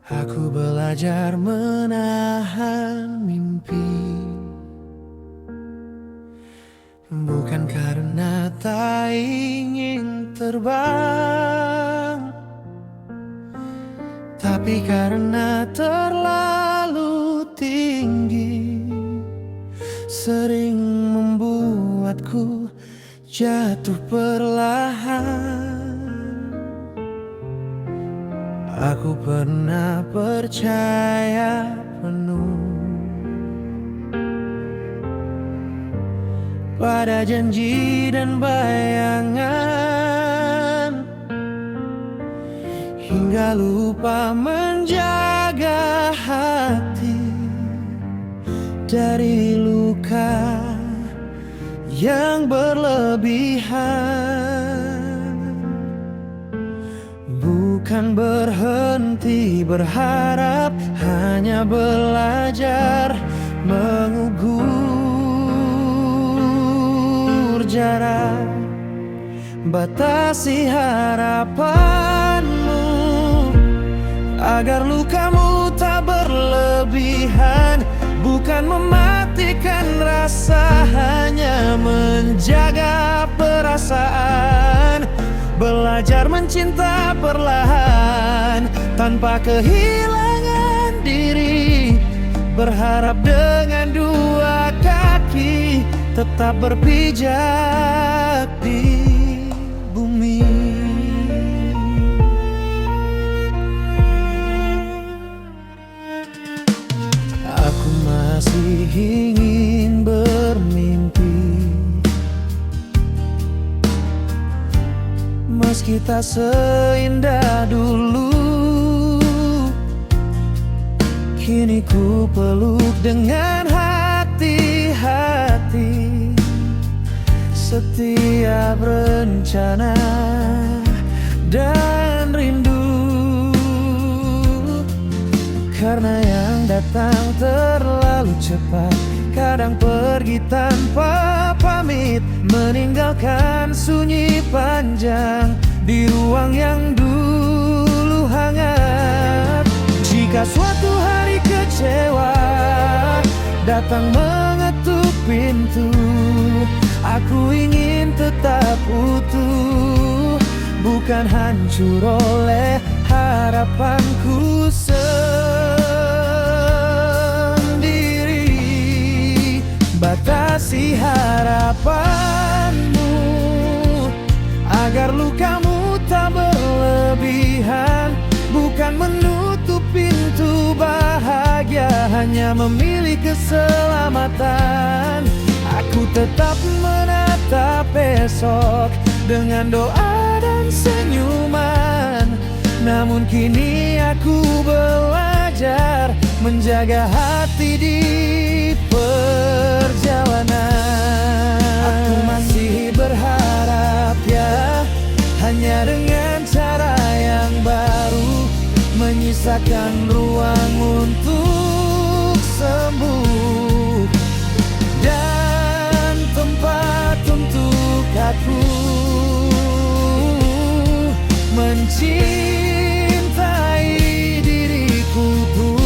Aku belajar menahan mimpi, bukan karena tak ingin terbang, tapi karena terlalu tinggi, sering membuatku jatuh perlahan. Aku pernah percaya penuh pada janji dan bayangan, hingga lupa menjaga hati dari luka yang berlebihan. Bukan berhenti berharap, hanya belajar mengukur jarak. Batasi harapanmu agar lukamu tak berlebihan. Bukan mematikan rasa, hanya menjaga perasaan. Belajar mencinta perlahan tanpa kehilangan diri. Berharap dengan dua kaki tetap berpijak di bumi. Aku masih ingin bermimpi, meski tak seindah dulu. Kini ku peluk dengan hati-hati setiap rencana dan rindu. Karena yang datang terlalu cepat, kadang pergi tanpa pamit, meninggalkan sunyi panjang di ruang yang dulu hangat. Jika suatu hari kecewa datang mengetuk pintu, aku ingin tetap utuh, bukan hancur oleh harapanku sendiri. Batasi harapanmu agar lukamu tak berlebihan. Bukan menutup pintu bahagia, hanya memilih keselamatan. Aku tetap menatap besok dengan doa dan senyuman. Namun kini aku belajar menjaga hati di perjalanan. Aku masih berharap ya, hanya dengan cara yang baru, menyisakan ruang untuk sembuh dan tempat untuk aku mencintai diriku dulu.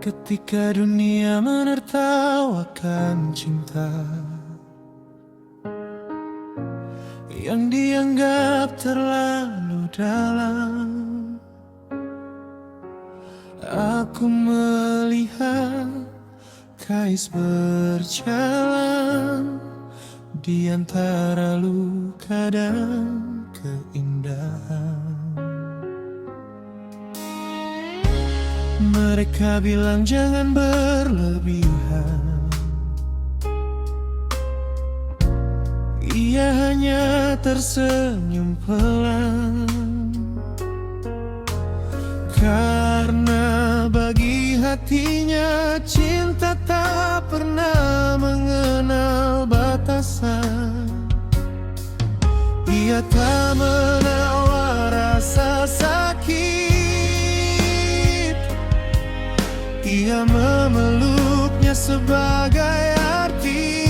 Ketika dunia menertawakan cinta yang dianggap terlalu dalam, aku melihat kais berjalan di antara luka dan keindahan. Mereka bilang jangan berlebihan, Ia hanya tersenyum pelan, karena bagi hatinya cinta tak pernah mengenal batasan. Ia tak menawar rasa sakit, ia memeluknya sebagai arti.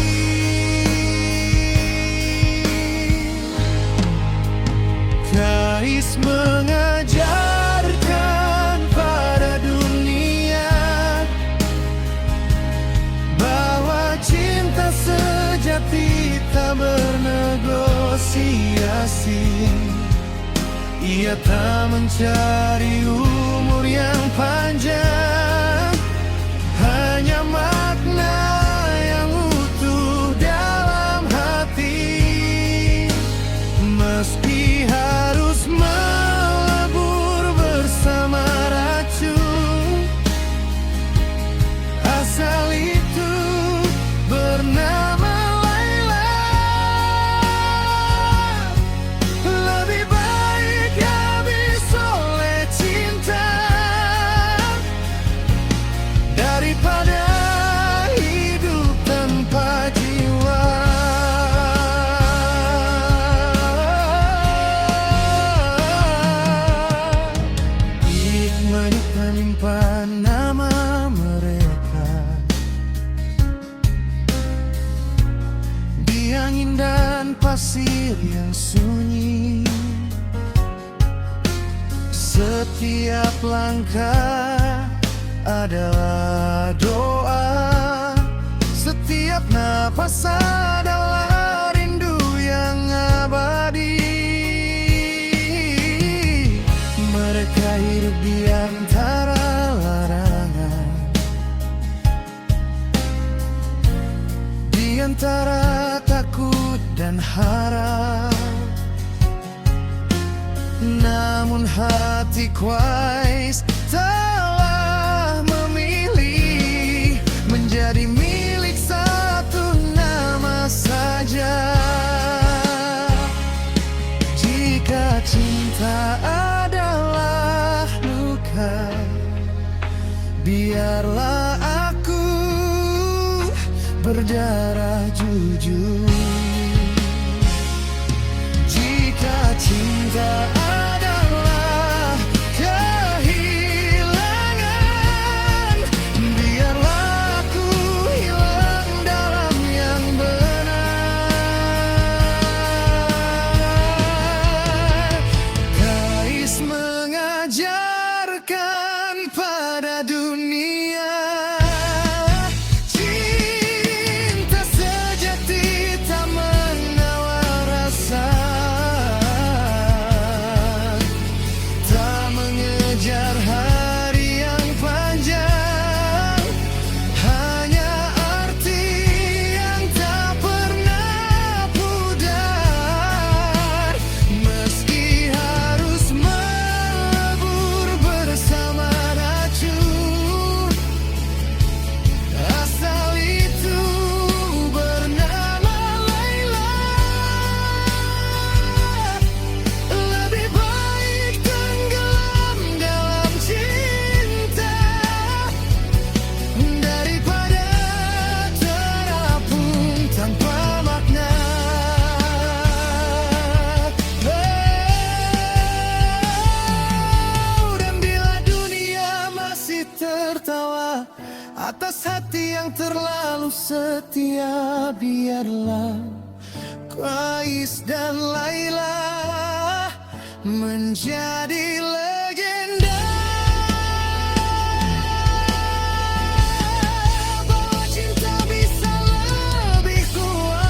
Kais mengajarkan pada dunia bahwa cinta sejati tak bernegosiasi. Ia tak mencari umur yang panjang, hanya makna yang utuh dalam hati. Meski harus melebur bersama racun, asal itu bernama Laila. Lebih baik habis oleh cinta daripada hidup tanpa jiwa. Hikmat menyimpan nama mereka di angin dan pasir yang sunyi. Setiap langkah adalah doa, setiap napas adalah rindu yang abadi. Mereka hidup di antara larangan, di antara takut dan harap. Namun hati Qais telah memilih menjadi milik satu nama saja. Jika cinta adalah luka, biarlah aku berdarah jujur. Jika cinta adalah kehilangan, biarlah aku hilang dalam yang benar. Kais mengajarkan pada dunia cinta sejati tak menawar rasa, tak mengejar hari yang panjang, hanya arti yang tak pernah pudar. Meski harus melebur bersama racun, asal itu bernama Laila. Lebih baik tenggelam dalam cinta daripada terapung tanpa makna. Dan bila dunia masih tertawa atas hati yang terlalu setia, biarlah Qais dan Laila menjadi legenda. Bahwa cinta bisa lebih kuat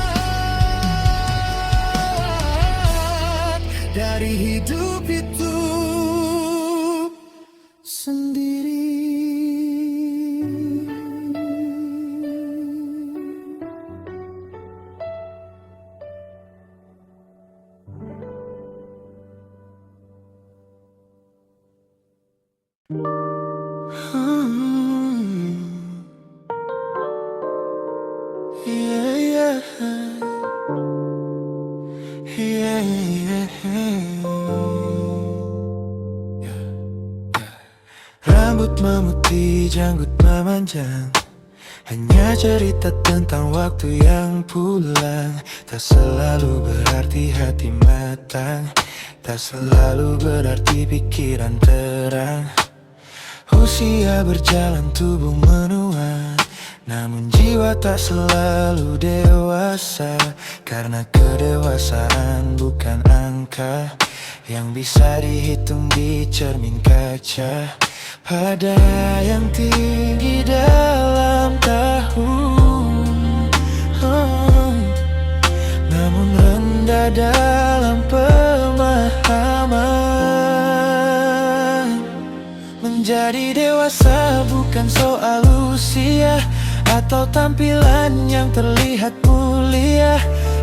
dari hidup itu sendiri. memanjang, hanya cerita tentang waktu yang pulang. Tak selalu berarti hati matang, tak selalu berarti pikiran terang. Usia berjalan, tubuh menua, namun jiwa tak selalu dewasa. Karena kedewasaan bukan angka yang bisa dihitung di cermin kaca. Pada yang tinggi dalam tahun, namun rendah dalam pemahaman. Menjadi dewasa bukan soal usia atau tampilan yang terlihat mulia.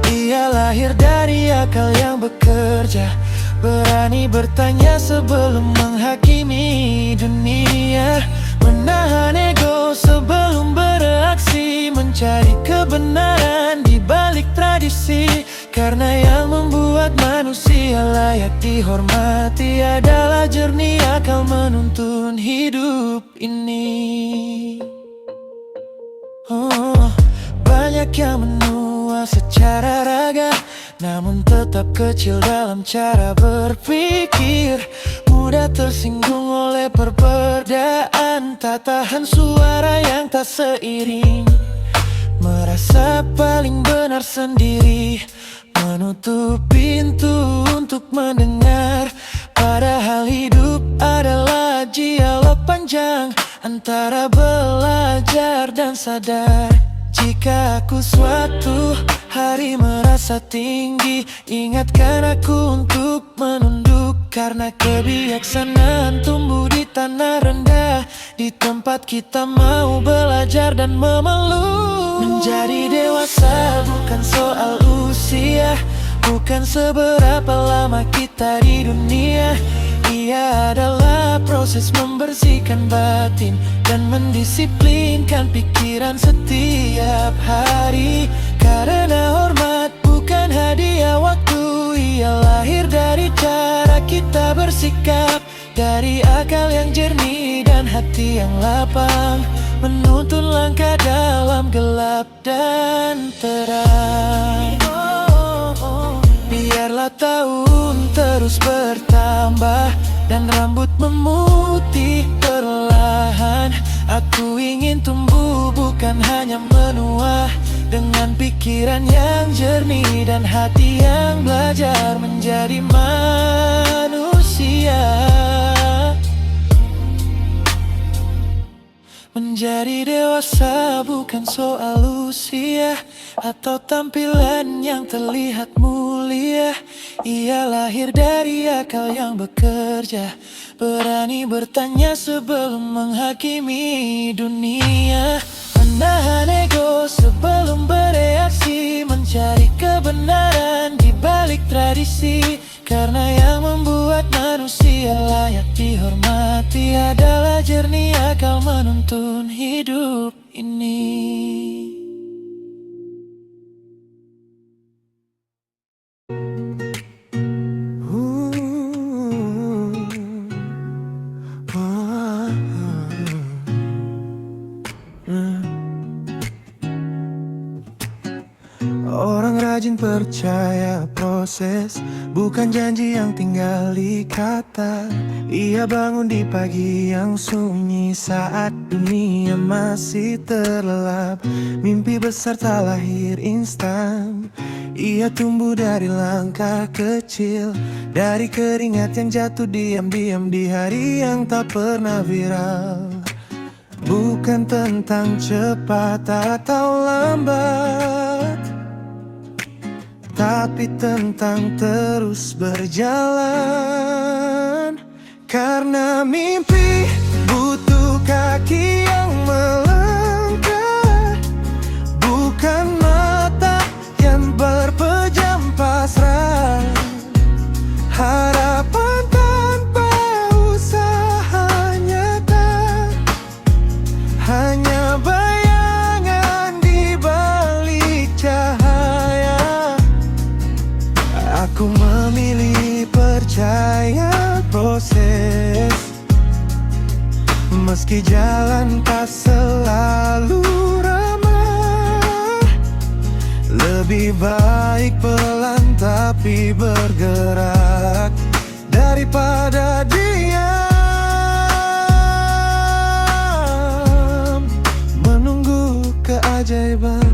Ia lahir dari akal yang bekerja, berani bertanya sebelum menghakimi dunia, menahan ego sebelum bereaksi, mencari kebenaran di balik tradisi. Karena yang membuat manusia layak dihormati adalah jernih akal menuntun hidup ini. Banyak yang menua secara raga, namun tetap kecil dalam cara berpikir. Mudah tersinggung oleh perbedaan, tak tahan suara yang tak seiring. Merasa paling benar sendiri, menutup pintu untuk mendengar. Padahal hidup adalah dialog panjang antara belajar dan sadar. Jika aku suatu hari merasa tinggi, ingatkan aku untuk menunduk. Karena kebijaksanaan tumbuh di tanah rendah, di tempat kita mau belajar dan memeluk. Menjadi dewasa bukan soal usia, bukan seberapa lama kita di dunia. Ia adalah proses membersihkan batin dan mendisiplinkan pikiran setiap hari. Karena hormat bukan hadiah waktu, ia lahir dari cara kita bersikap, dari akal yang jernih dan hati yang lapang, menuntun langkah dalam gelap dan terang. Biarlah tahun terus bertambah dan rambut memutih perlahan. Aku ingin tumbuh bukan hanya menua, dengan pikiran yang jernih dan hati yang belajar menjadi manusia. Menjadi dewasa bukan soal usia atau tampilan yang terlihat mulia. Ia lahir dari akal yang bekerja, berani bertanya sebelum menghakimi dunia, menahan ego sebelum bereaksi, mencari kebenaran di balik tradisi. Karena yang membuat manusia layak dihormati adalah jernih akal menuntun hidup ini. Orang rajin percaya proses, bukan janji yang tinggal di kata. Ia bangun di pagi yang sunyi saat dunia masih terlelap. Mimpi besar tak lahir instan, ia tumbuh dari langkah kecil, dari keringat yang jatuh diam-diam di hari yang tak pernah viral. Bukan tentang cepat atau lambat, tapi tentang terus berjalan. Karena mimpi butuh kaki yang melangkah, bukan mata yang berpejam pasrah. Harapan tanpa usaha nyata, hanya bayangan di balik cahaya. Aku memilih percaya proses, meski jalan tak selalu tapi bergerak daripada diam menunggu keajaiban.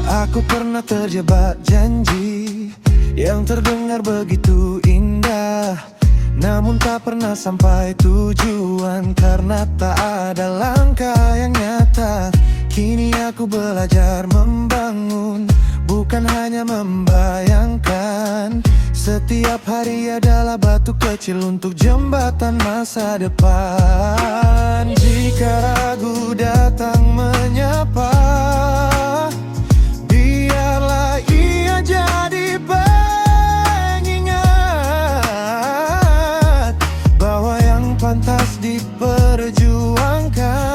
Aku pernah terjebak janji yang terdengar begitu indah, namun tak pernah sampai tujuan karena tak ada langkah yang nyata. Kini aku belajar membangun, bukan hanya membayangkan. Setiap hari adalah batu kecil untuk jembatan masa depan. Jika ragu datang menyapa, biarlah ia jadi pengingat bahwa yang pantas diperjuangkan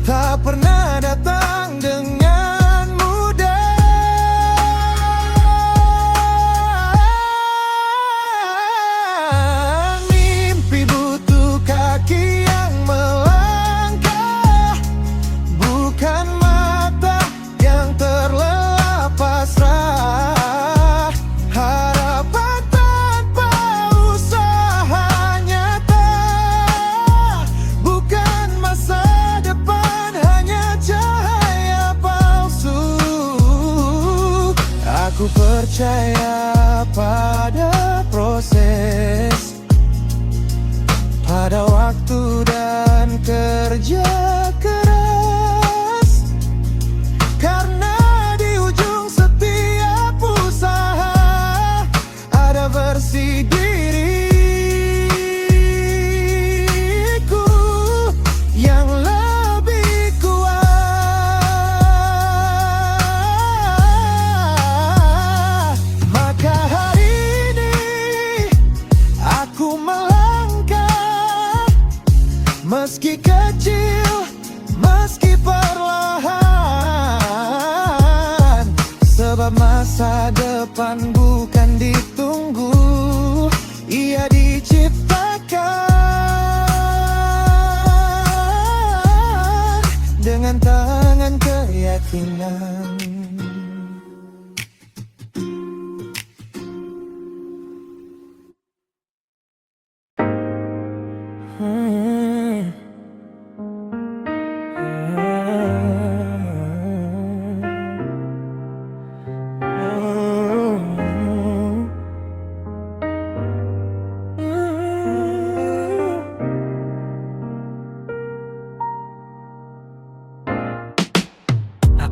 tak pernah datang dengan mudah. Mimpi butuh kaki yang melangkah, bukan mata yang terlelap pasrah. Harapan tanpa usaha nyata, bukan masa depan hanya cahaya palsu. Aku percaya pada proses, pada waktu dan kerja keras, karena di ujung setiap usaha ada versi diriku yang lebih kuat. Maka hari ini aku melangkah, meski kecil, meski perlahan, sebab masa depan bukan ditunggu, ia diciptakan dengan tangan keyakinan.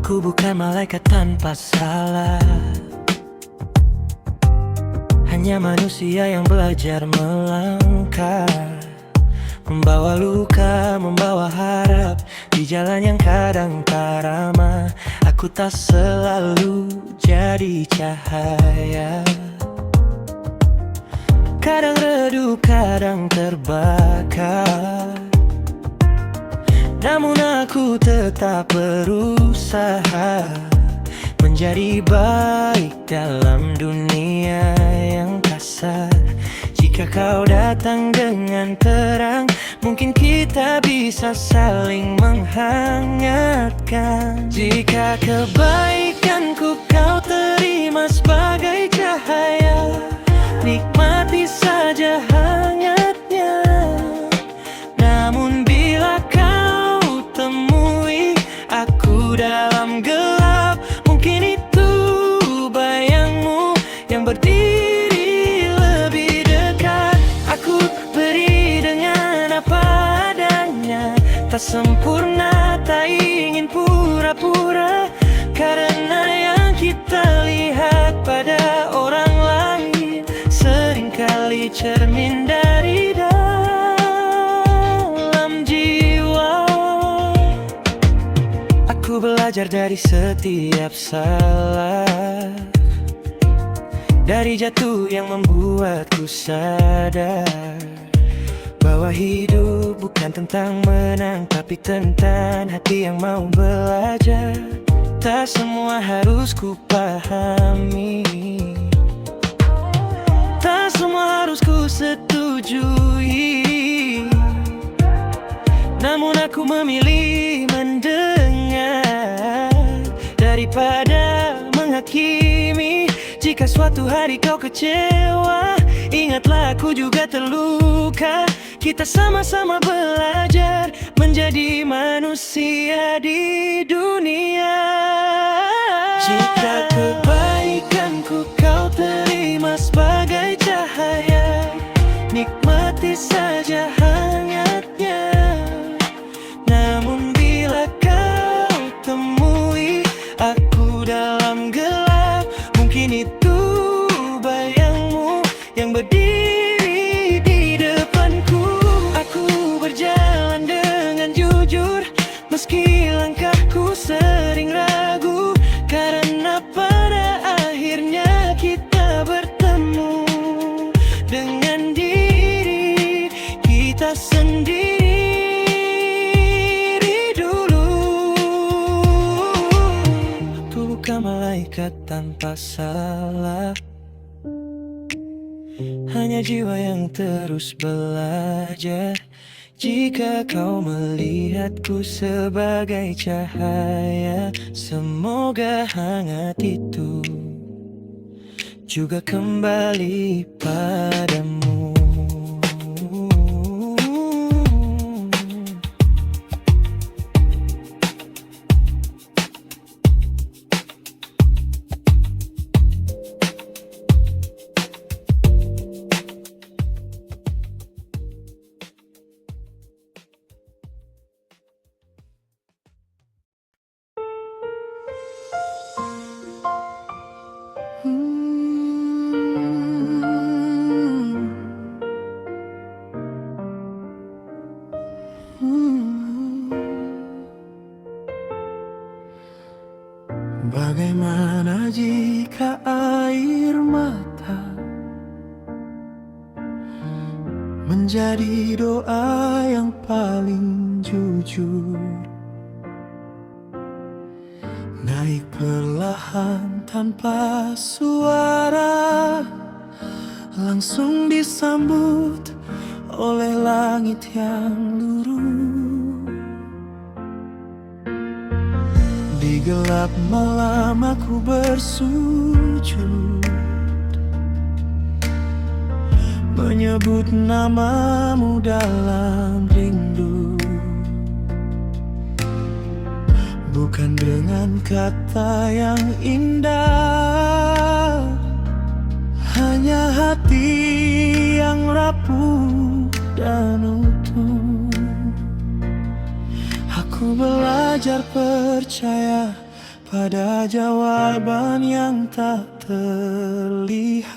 Aku bukan malaikat tanpa salah, hanya manusia yang belajar melangkah, membawa luka, membawa harap di jalan yang kadang tak ramah. Aku tak selalu jadi cahaya, kadang redup, kadang terbakar. Namun aku tetap berusaha menjadi baik dalam dunia yang kasar. Jika kau datang dengan terang, mungkin kita bisa saling menghangatkan. Jika kebaikanku kau terima sebagai cahaya, nikmati saja hangatnya. Namun bila kau temui aku dalam gelap, mungkin itu bayangmu yang berdiri lebih dekat. Aku beri dengan apa adanya, tak sempurna, tak ingin pura-pura, karena yang kita lihat pada orang lain seringkali cermin dari dalam jiwa. Aku belajar dari setiap salah, dari jatuh yang membuatku sadar bahwa hidup bukan tentang menang, tapi tentang hati yang mau belajar. Tak semua harus ku pahami, tak semua harus ku setujui, Namun aku memilih mendengar daripada menghakimi. Jika suatu hari kau kecewa, ingatlah aku juga terluka. Kita sama-sama belajar menjadi manusia di dunia. Jika kebaikanku kau terima sebagai cahaya, nikmati saja hangatnya. Namun bila kau temui aku dalam gelap, mungkin itu bayangmu yang berdiri di depanku. Aku berjalan dengan jujur, meski langkahku sering ragu, karena pada akhirnya kita bertemu dengan diri kita sendiri dulu. Aku bukan malaikat tanpa salah, hanya jiwa yang terus belajar. Jika kau melihatku sebagai cahaya, semoga hangat itu juga kembali padamu. Bagaimana jika air mata menjadi doa yang paling jujur, naik perlahan tanpa suara, langsung disambut oleh langit yang lurus. Di gelap malam aku bersujud, menyebut namamu dalam rindu. Bukan dengan kata yang indah, hanya hati yang rapuh dan utuh. Aku belajar percaya pada jawaban yang tak terlihat.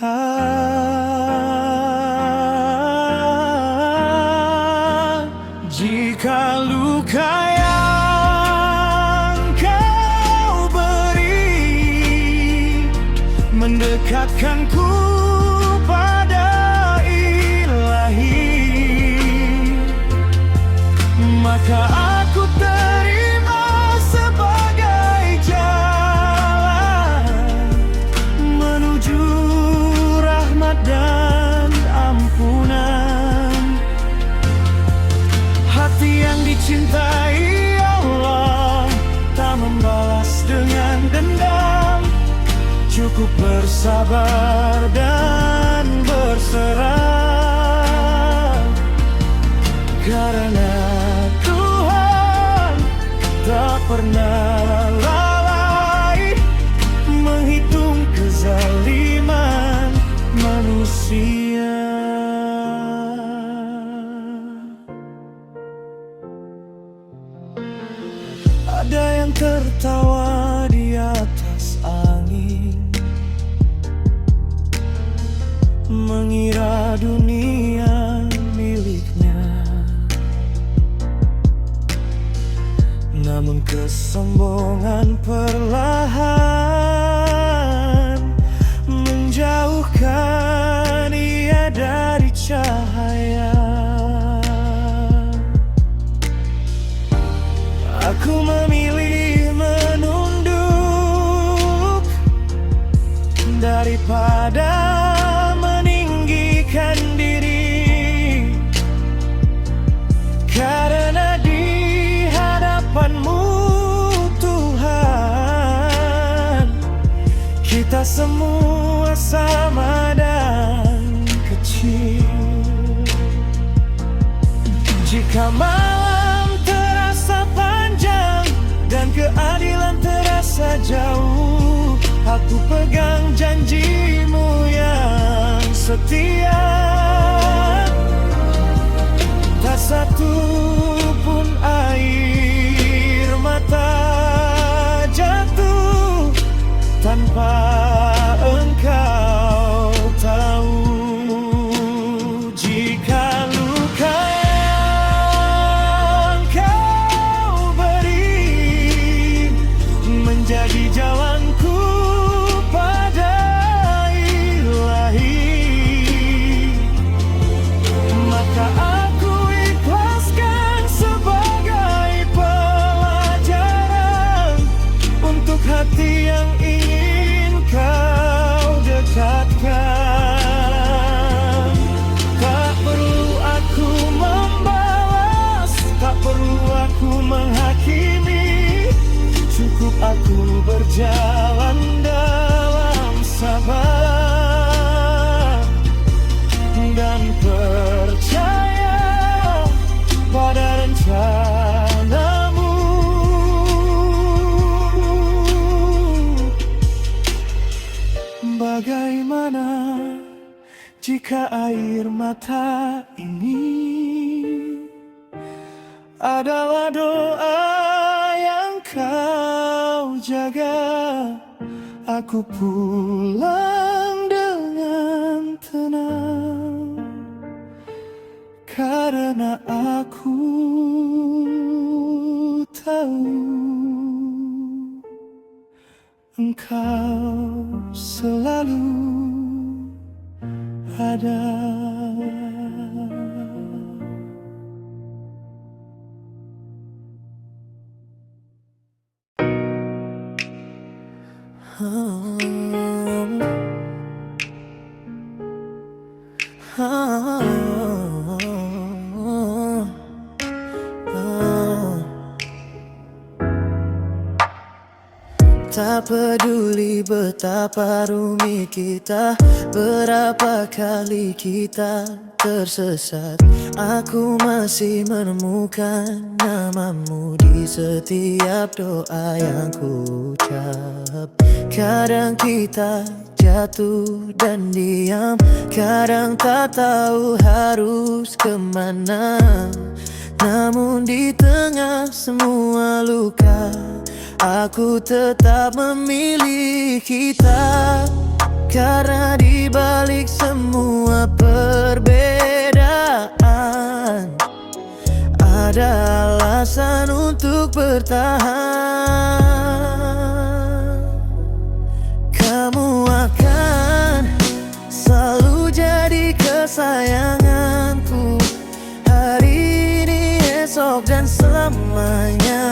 Jika luka yang kau beri mendekatkanku pada Ilahi, maka aku terima sebagai jalan menuju rahmat dan ampunan. Hati yang dicintai Allah tak membalas dengan dendam, cukup bersabar dan berserah, karena Tuhan tak pernah lalai menghitung kezaliman manusia. Ada yang tertawa di atas angin, mengira dunia miliknya. Namun kesombongan perlahan menjauhkan ia dari cahaya. Aku memilih menunduk daripada meninggikan diri, karena dia kecil. Jika malam terasa panjang dan keadilan terasa jauh, aku pegang janjimu yang setia. Tak satu pun air mata jatuh tanpa engkau tahu. Jika luka yang kau beri menjadi jalanku pada ilahi, maka aku ikhlaskan sebagai pelajaran untuk hati yang ingin kau dekatkan. Tak perlu aku membalas, tak perlu aku menghakimi, cukup aku berjalan dalam sabar dan percaya pada rencanamu. Bagaimana jika air mata ini adalah doa yang kau jaga? Aku pulang dengan tenang karena aku tahu engkau selalu ada. Tak peduli betapa rumit kita, berapa kali kita tersesat, aku masih menemukan namamu di setiap doa yang ku ucap. Kadang kita jatuh dan diam, kadang tak tahu harus kemana. Namun di tengah semua luka, aku tetap memilih kita. Karena di balik semua perbedaan, ada alasan untuk bertahan. Kamu akan selalu jadi kesayanganku, hari ini, esok, dan selamanya.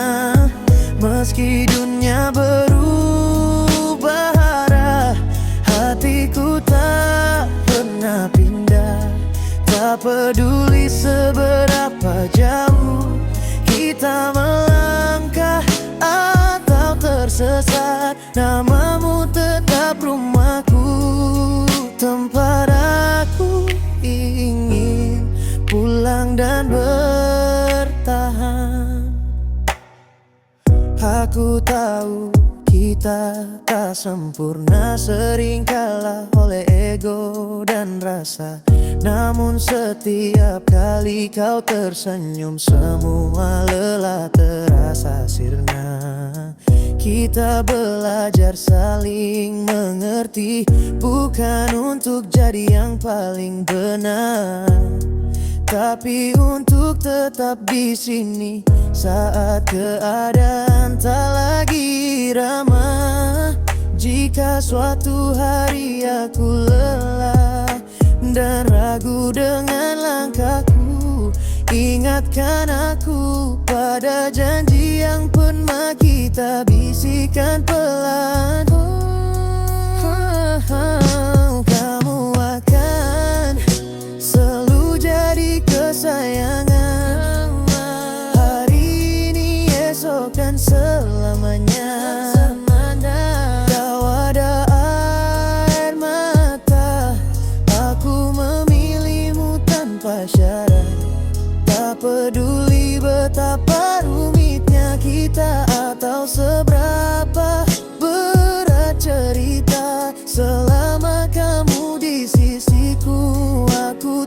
Meski dunia berubah arah, hatiku tak pernah pindah. Tak peduli seberapa jauh kita melangkah atau tersesat, namamu tetap rumahku, tempat aku ingin pulang dan bertahan. Aku tahu kita tak sempurna, sering kalah oleh ego dan rasa. Namun setiap kali kau tersenyum, semua lelah terasa sirna. Kita belajar saling mengerti, bukan untuk jadi yang paling benar, tapi untuk tetap di sini saat keadaan tak lagi ramah. Jika suatu hari aku lelah dan ragu dengan langkahku, ingatkan aku pada janji yang pernah kita bisikan pelan. Kamu akan selalu jadi kesayangan, hari ini, esok, dan selamanya. Kau ada air mata, aku memilih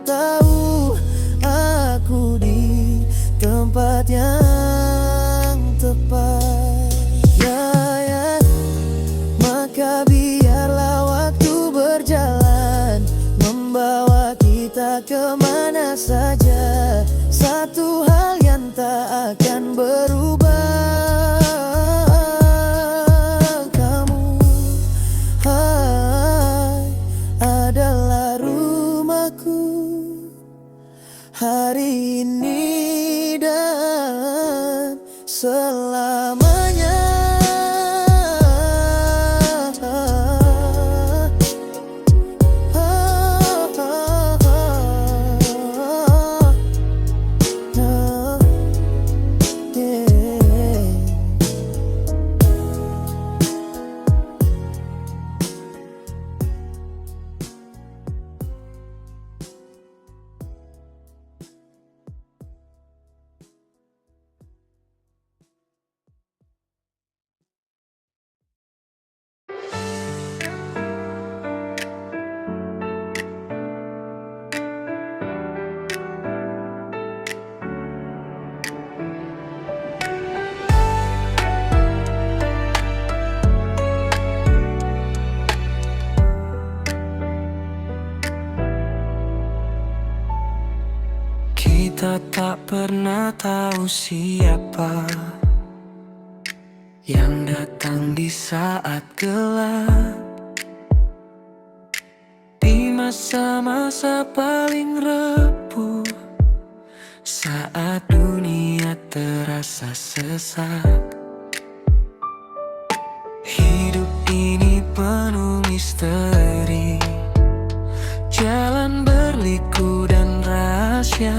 tahu aku di tempat yang tepat. Ya, maka biarlah waktu berjalan, membawa kita kemana saja. Satu hal yang tak akan berubah, kamu adalah rumahku hari ini dan selamanya. Kita tak pernah tahu siapa yang datang di saat gelap, di masa-masa paling repuh, saat dunia terasa sesak. Hidup ini penuh misteri, jalan berliku dan rahasia.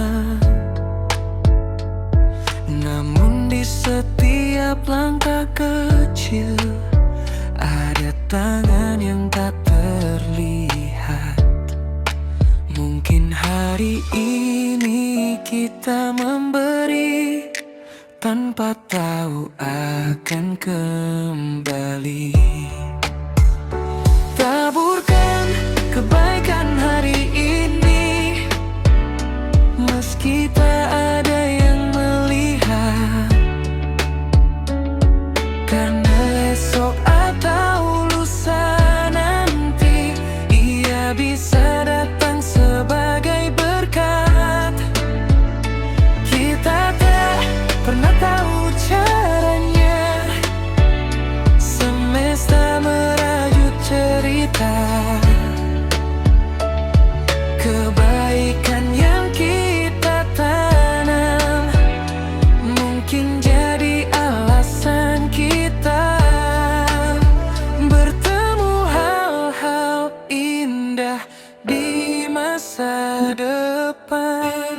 Namun di setiap langkah kecil ada tangan yang tak terlihat. Mungkin hari ini kita memberi tanpa tahu akan kembali. Taburkan kebaikan hari ini, meski tak ada yang melihat. Karena esok atau lusa nanti ia bisa datang sebagai berkat. Kita tak pernah tahu caranya, semesta merajut cerita. Kebaikan yang kita tanam mungkin jadi alasan kita bertemu hal-hal indah di masa depan.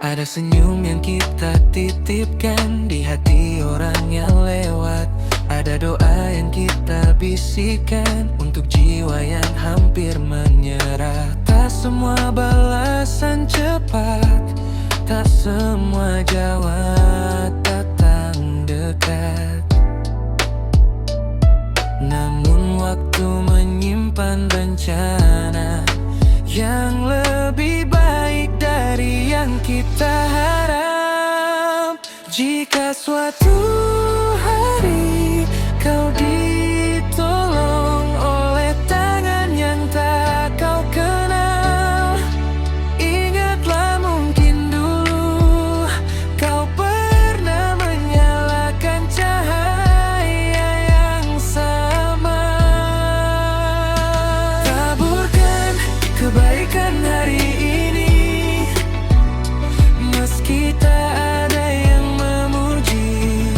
Ada senyum yang kita titipkan di hati orang yang lewat. Ada doa yang kita bisikkan untuk jiwa yang hampir menyerah. Tak semua balasan cepat, tak semua jawab datang dekat. Namun waktu menyimpan rencana yang lebih baik dari yang kita harap. Jika suatu hari kau ditolong oleh tangan yang tak kau kenal, ingatlah mungkin dulu kau pernah menyalakan cahaya yang sama. Taburkan kebaikan hari ini, meski tak ada yang memuji.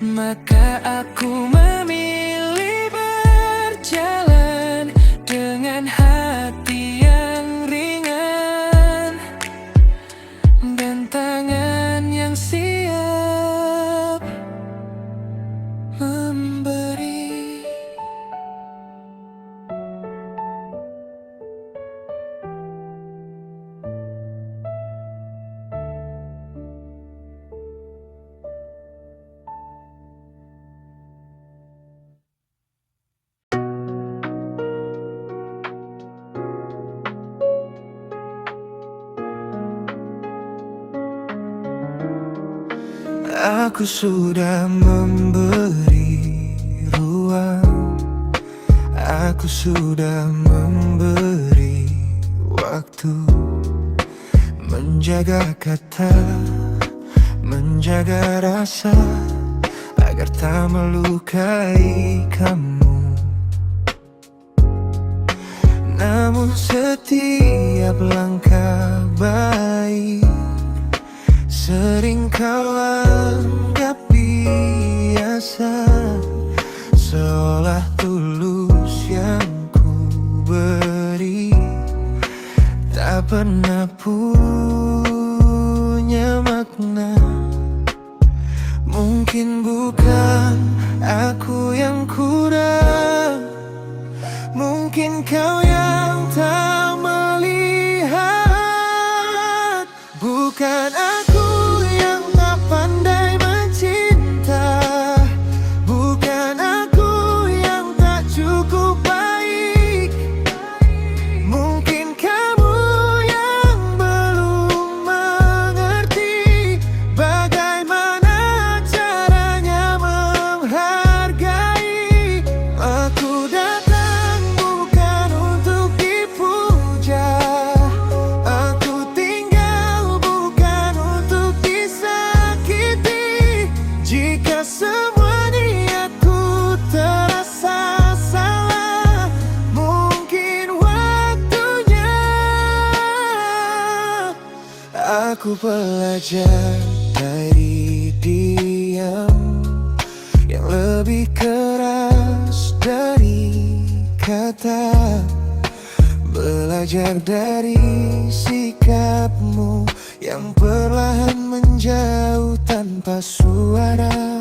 Maka aku memilih berjalan dengan hati yang ringan dan tangan yang siap memberi. Aku sudah memberi ruang, aku sudah memberi waktu, menjaga kata, menjaga rasa, agar tak melukai kamu. Namun setiap langkah baik sering kau anggap biasa, seolah tulus yang ku beri tak pernah punya makna. Mungkin bukan aku yang kurang, mungkin kau yang tak melihat. Bukan aku yang tak pandai mencinta, bukan aku yang tak cukup baik. Mungkin kamu yang belum mengerti bagaimana caranya menghargai. Aku datang bukan untuk dipuja, aku tinggal bukan untuk disakiti. Jika semua niatku terasa salah, mungkin waktunya aku belajar dari diam yang lebih keras dari kata, belajar dari sikapmu yang perlahan menjauh tanpa suara.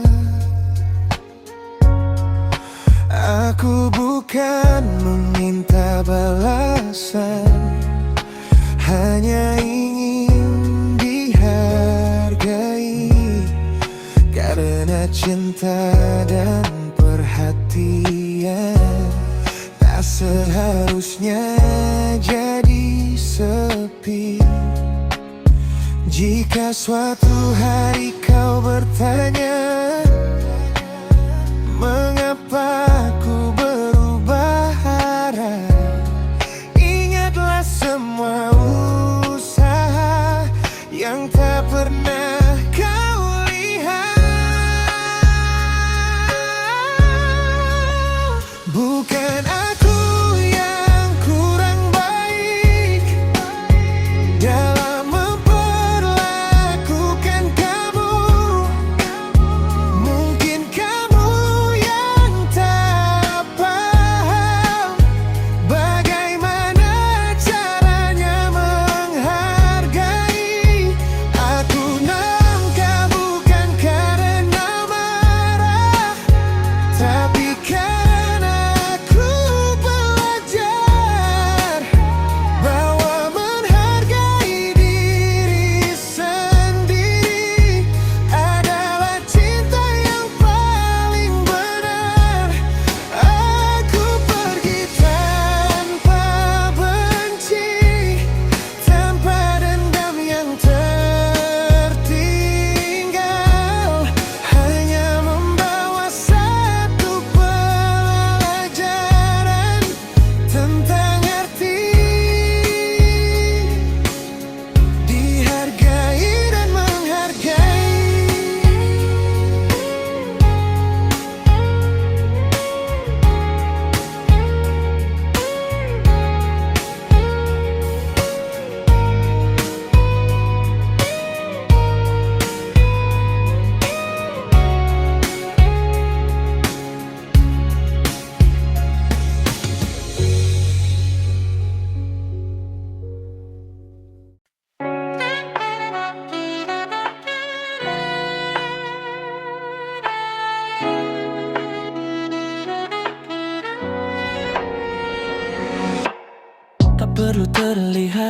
Aku bukan meminta balasan, hanya ingin dihargai. Karena cinta dan perhatian tak seharusnya jadi sepi. Jika suatu hari kau bertanya mengapa aku berubah arah, ingatlah semua usaha yang tak pernah kau lihat. Bukan aku yang kurang baik dalam memperlakukan kamu,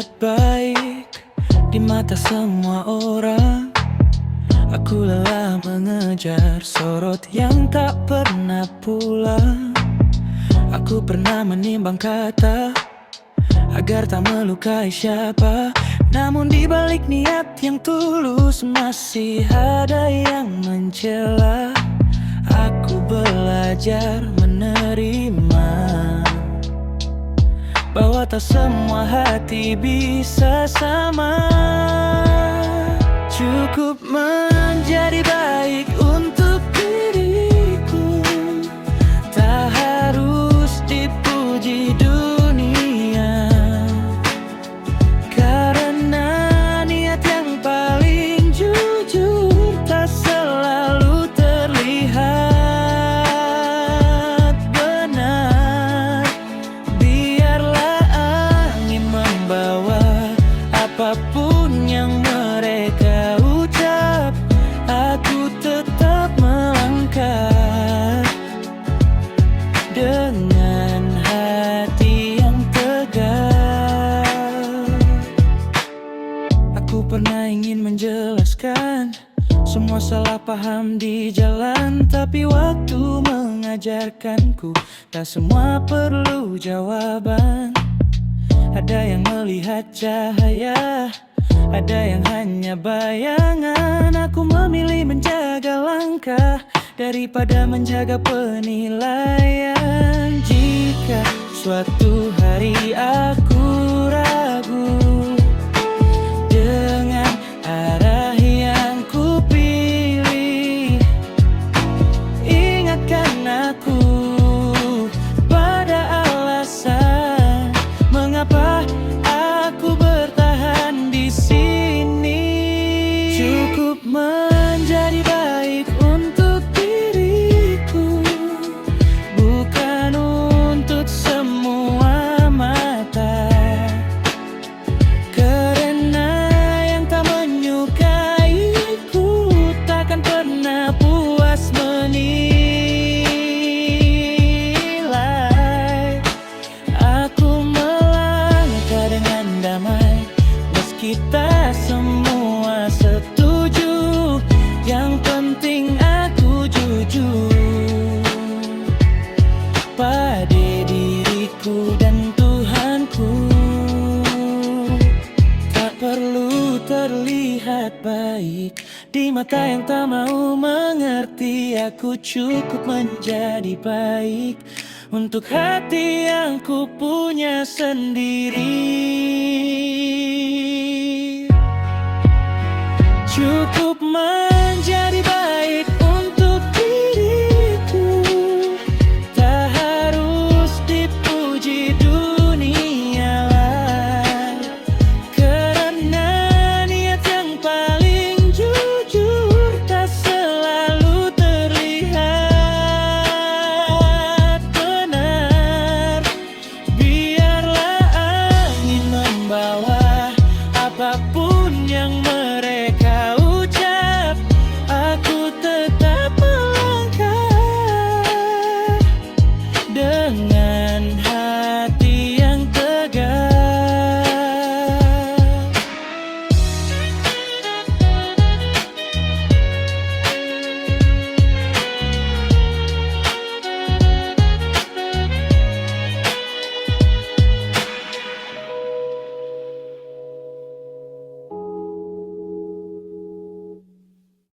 terlihat baik di mata semua orang. Aku lelah mengejar sorot yang tak pernah pulang. Aku pernah menimbang kata agar tak melukai siapa. Namun di balik niat yang tulus masih ada yang mencela. Aku belajar menerima bahwa tak semua hati bisa sama. Cukup menjadi baik untuk diriku, tak harus dipuji dunia. Karena niat yang paling jujur tak selalu terlihat benar. Biarlah angin membawa apapun yang mereka ucap, aku tetap melangkah dengan hati yang tegar. Aku pernah ingin menjelaskan semua salah paham di jalan, tapi waktu mengajarkanku tak semua perlu jawaban. Ada yang melihat cahaya, ada yang hanya bayangan. Aku memilih menjaga langkah daripada menjaga penilaian. Jika suatu hari aku ragu dengan arah yang kupilih, ingatkan aku pada alasan mengapa aku bertahan di sini. Cukup menjadi baik untuk diriku, bukan untuk semua mata. Karena yang tak menyukaiku takkan pernah puas menilai. Aku melangkah dengan damai, meski tak semua setuju. Yang penting aku jujur pada diriku dan Tuhanku. Tak perlu terlihat baik di mata yang tak mau mengerti. Aku cukup menjadi baik untuk hati yang ku punya sendiri. Cukup